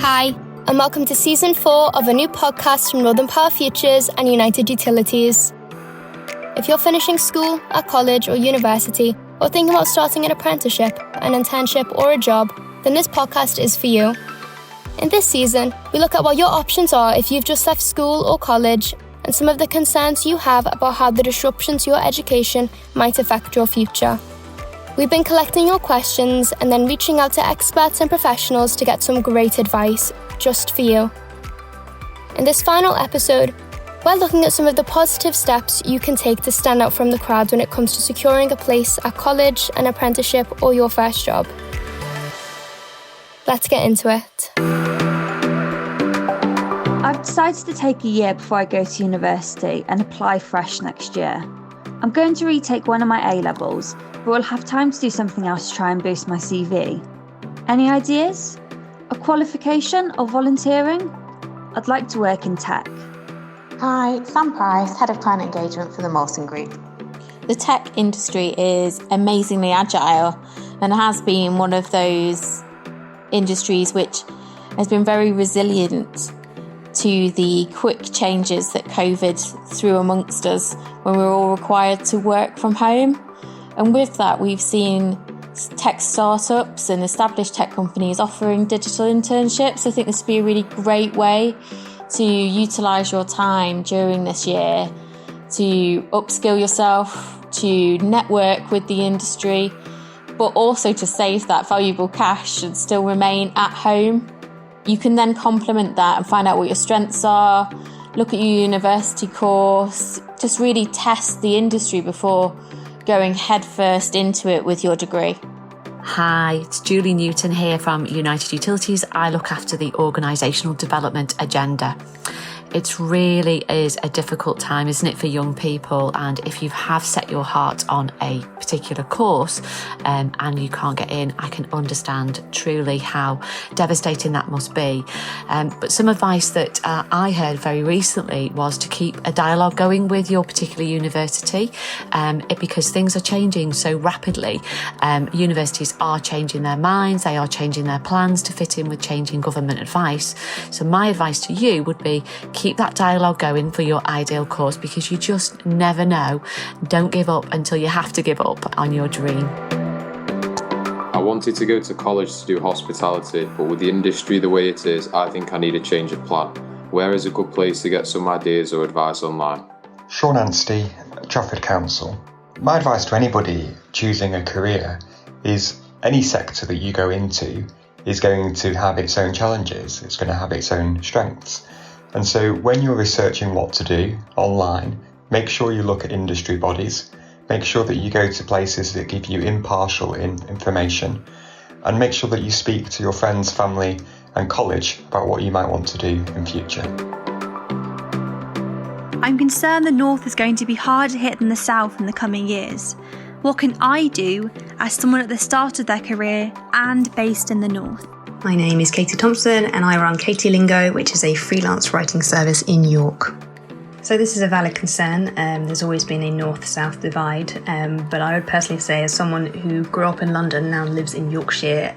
Hi, and welcome to Season 4 of a new podcast from Northern Power Futures and United Utilities. If you're finishing school, at college or university, or thinking about starting an apprenticeship, an internship or a job, then this podcast is for you. In this season, we look at what your options are if you've just left school or college, and some of the concerns you have about how the disruption to your education might affect your future. We've been collecting your questions and then reaching out to experts and professionals to get some great advice, just for you. In this final episode, we're looking at some of the positive steps you can take to stand out from the crowd when it comes to securing a place at college, an apprenticeship, or your first job. Let's get into it. I've decided to take a year before I go to university and apply fresh next year. I'm going to retake one of my A-levels, but will have time to do something else to try and boost my CV. Any ideas? A qualification or volunteering? I'd like to work in tech. Hi, Sam Price, Head of Client Engagement for the Mawson Group. The tech industry is amazingly agile and has been one of those industries which has been very resilient to the quick changes that COVID threw amongst us when we were all required to work from home. And with that, we've seen tech startups and established tech companies offering digital internships. I think this would be a really great way to utilise your time during this year to upskill yourself, to network with the industry, but also to save that valuable cash and still remain at home. You can then complement that and find out what your strengths are, look at your university course, just really test the industry before going headfirst into it with your degree. Hi, it's Julie Newton here from United Utilities. I look after the organisational development agenda. It really is a difficult time, isn't it, for young people? And if you have set your heart on a particular course and you can't get in, I can understand truly how devastating that must be. But some advice that I heard very recently was to keep a dialogue going with your particular university because things are changing so rapidly. Universities are changing their minds, they are changing their plans to fit in with changing government advice. So my advice to you would be keep that dialogue going for your ideal course because you just never know. Don't give up until you have to give up on your dream. I wanted to go to college to do hospitality, but with the industry the way it is, I think I need a change of plan. Where is a good place to get some ideas or advice online? Sean Anstey, Trafford Council. My advice to anybody choosing a career is any sector that you go into is going to have its own challenges. It's going to have its own strengths. And so when you're researching what to do online, make sure you look at industry bodies, make sure that you go to places that give you impartial information, and make sure that you speak to your friends, family and college about what you might want to do in future. I'm concerned the North is going to be harder hit than the South in the coming years. What can I do as someone at the start of their career and based in the North? My name is Katie Thompson and I run Katie Lingo, which is a freelance writing service in York. So this is a valid concern. There's always been a North-South divide, but I would personally say as someone who grew up in London, now lives in Yorkshire,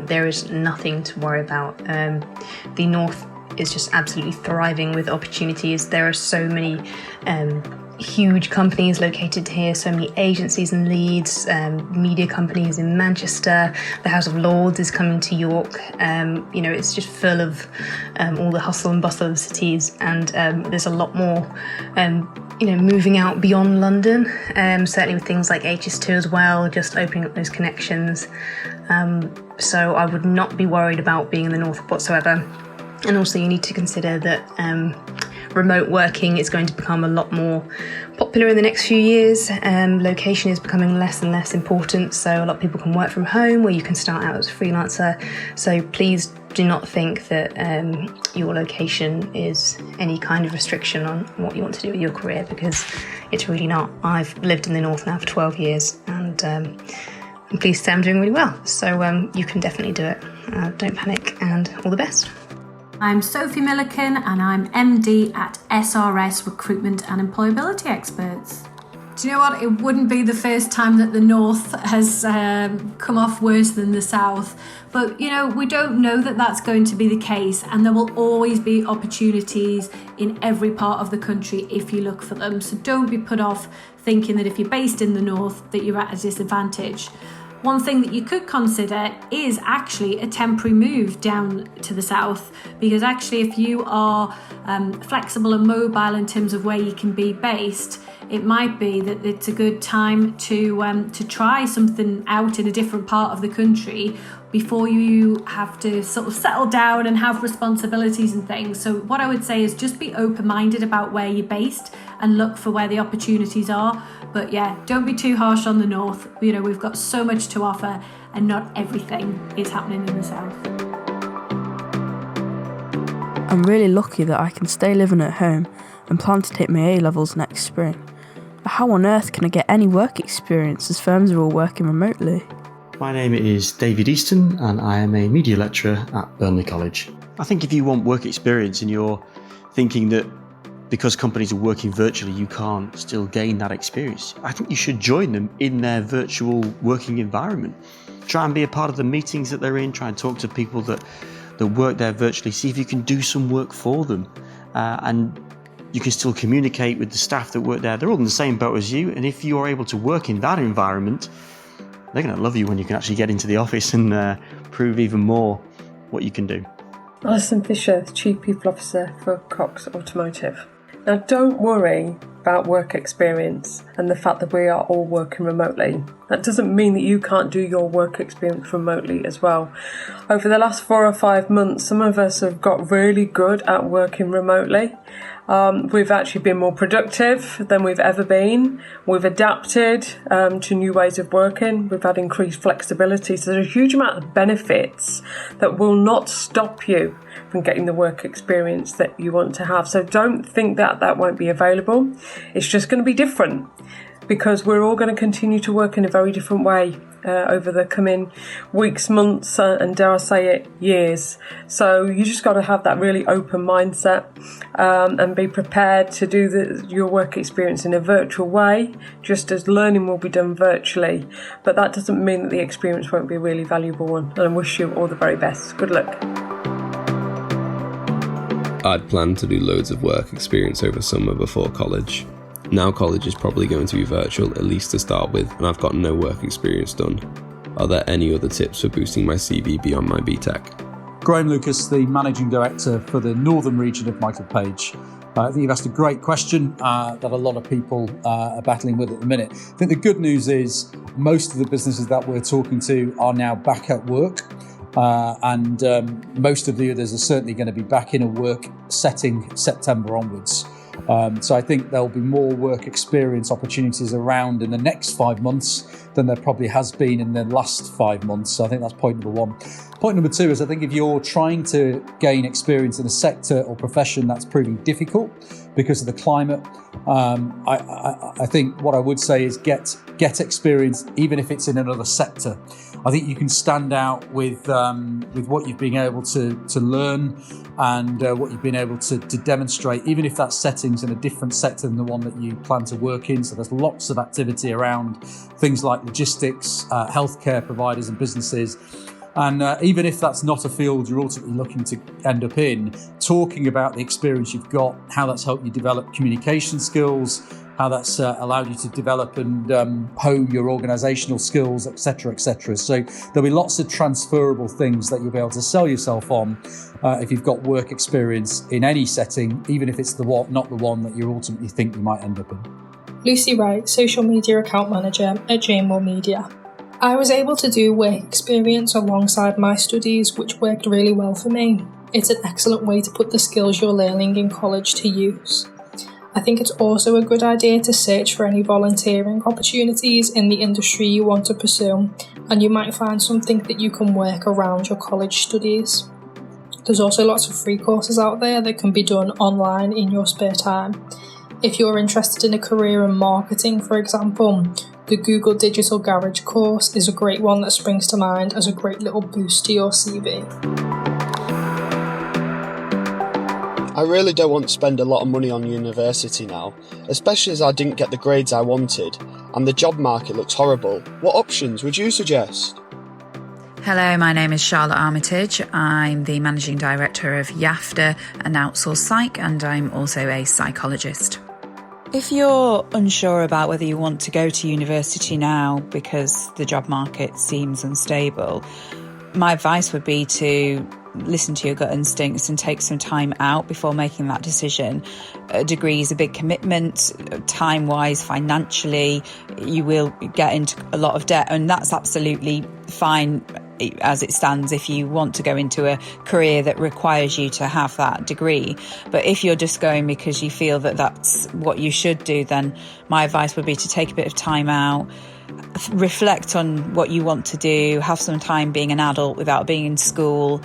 there is nothing to worry about. The North is just absolutely thriving with opportunities. There are so many huge companies located here, so many agencies in Leeds, media companies in Manchester, the House of Lords is coming to York. It's just full of all the hustle and bustle of cities, and there's a lot more moving out beyond London, certainly with things like HS2 as well, just opening up those connections. So I would not be worried about being in the North whatsoever. And also you need to consider that remote working is going to become a lot more popular in the next few years. Location is becoming less and less important, so a lot of people can work from home where you can start out as a freelancer. So please do not think that your location is any kind of restriction on what you want to do with your career, because it's really not. I've lived in the North now for 12 years and I'm pleased to say I'm doing really well. So you can definitely do it. Don't panic and all the best. I'm Sophie Milliken and I'm MD at SRS Recruitment and Employability Experts. Do you know what? It wouldn't be the first time that the North has come off worse than the South. But, you know, we don't know that that's going to be the case, and there will always be opportunities in every part of the country if you look for them. So don't be put off thinking that if you're based in the North that you're at a disadvantage. One thing that you could consider is actually a temporary move down to the South, because actually if you are flexible and mobile in terms of where you can be based, it might be that it's a good time to try something out in a different part of the country before you have to sort of settle down and have responsibilities and things. So what I would say is just be open-minded about where you're based and look for where the opportunities are. But yeah, don't be too harsh on the North. You know, we've got so much to offer and not everything is happening in the South. I'm really lucky that I can stay living at home and plan to take my A-levels next spring. But how on earth can I get any work experience as firms are all working remotely? My name is David Easton and I am a media lecturer at Burnley College. I think if you want work experience and you're thinking that because companies are working virtually you can't still gain that experience, I think you should join them in their virtual working environment. Try and be a part of the meetings that they're in, try and talk to people that work there virtually, see if you can do some work for them. And you can still communicate with the staff that work there. They're all in the same boat as you, and if you are able to work in that environment, they're going to love you when you can actually get into the office and prove even more what you can do. Alison Fisher, Chief People Officer for Cox Automotive. Now, don't worry about work experience and the fact that we are all working remotely. That doesn't mean that you can't do your work experience remotely as well. Over the last 4 or 5 months, some of us have got really good at working remotely. We've actually been more productive than we've ever been. We've adapted to new ways of working. We've had increased flexibility. So there's a huge amount of benefits that will not stop you from getting the work experience that you want to have. So don't think that that won't be available. It's just going to be different, because we're all going to continue to work in a very different way over the coming weeks, months, and dare I say it, years. So you just got to have that really open mindset and be prepared to do your work experience in a virtual way, just as learning will be done virtually. But that doesn't mean that the experience won't be a really valuable one. And I wish you all the very best. Good luck. I'd planned to do loads of work experience over summer before college. Now college is probably going to be virtual, at least to start with, and I've got no work experience done. Are there any other tips for boosting my CV beyond my BTEC? Graham Lucas, the Managing Director for the Northern region of Michael Page. I think you've asked a great question that a lot of people are battling with at the minute. I think the good news is most of the businesses that we're talking to are now back at work. And most of the others are certainly going to be back in a work setting September onwards. So I think there'll be more work experience opportunities around in the next 5 months than there probably has been in the last 5 months. So I think that's point number one. Point number two is I think if you're trying to gain experience in a sector or profession that's proving difficult because of the climate, I think what I would say is get experience even if it's in another sector. I think you can stand out with what you've been able to learn and what you've been able to demonstrate, even if that setting's in a different sector than the one that you plan to work in. So there's lots of activity around things like logistics, healthcare providers and businesses. And even if that's not a field you're ultimately looking to end up in, talking about the experience you've got, how that's helped you develop communication skills, how that's allowed you to develop and hone your organisational skills, etc., etc. So there'll be lots of transferable things that you'll be able to sell yourself on if you've got work experience in any setting, even if it's not the one that you ultimately think you might end up in. Lucy Wright, Social Media Account Manager at JMO Media. I was able to do work experience alongside my studies, which worked really well for me. It's an excellent way to put the skills you're learning in college to use. I think it's also a good idea to search for any volunteering opportunities in the industry you want to pursue, and you might find something that you can work around your college studies. There's also lots of free courses out there that can be done online in your spare time. If you're interested in a career in marketing, for example, the Google Digital Garage course is a great one that springs to mind as a great little boost to your CV. I really don't want to spend a lot of money on university now, especially as I didn't get the grades I wanted, and the job market looks horrible. What options would you suggest? Hello, my name is Charlotte Armitage. I'm the Managing Director of YAFTA, an outsourced psych, and I'm also a psychologist. If you're unsure about whether you want to go to university now because the job market seems unstable, my advice would be to listen to your gut instincts and take some time out before making that decision. A degree is a big commitment, time-wise, financially. You will get into a lot of debt, and that's absolutely fine as it stands if you want to go into a career that requires you to have that degree. But if you're just going because you feel that that's what you should do, then my advice would be to take a bit of time out, reflect on what you want to do, have some time being an adult without being in school.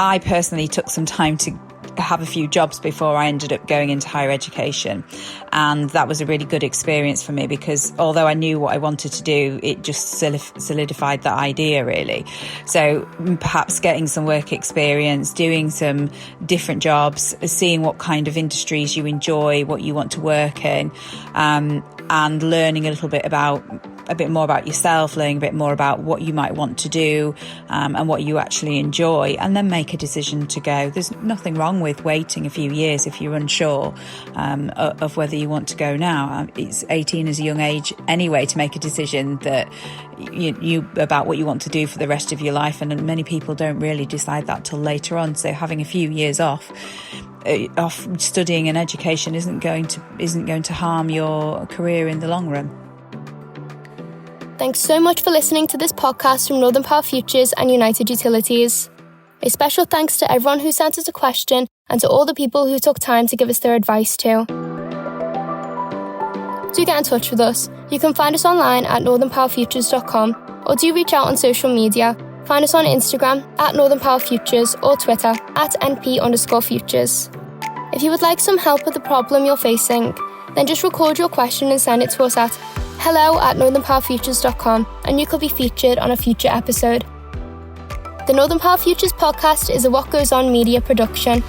I personally took some time to have a few jobs before I ended up going into higher education, and that was a really good experience for me because although I knew what I wanted to do, it just solidified that idea really. So perhaps getting some work experience, doing some different jobs, seeing what kind of industries you enjoy, what you want to work in, and learning a bit more about yourself, learning a bit more about what you might want to do, and what you actually enjoy, and then make a decision to go. There's nothing wrong with waiting a few years if you're unsure of whether you want to go now. It's 18 is a young age anyway to make a decision that you about what you want to do for the rest of your life, and many people don't really decide that till later on. So having a few years off studying and education isn't going to harm your career in the long run. Thanks so much for listening to this podcast from Northern Power Futures and United Utilities. A special thanks to everyone who sent us a question and to all the people who took time to give us their advice too. Do get in touch with us. You can find us online at northernpowerfutures.com, or do reach out on social media. Find us on Instagram at Northern Power Futures or Twitter at NP_futures. If you would like some help with the problem you're facing, then just record your question and send it to us at hello@northernpowerfutures.com, and you could be featured on a future episode. The Northern Power Futures podcast is a What Goes On media production.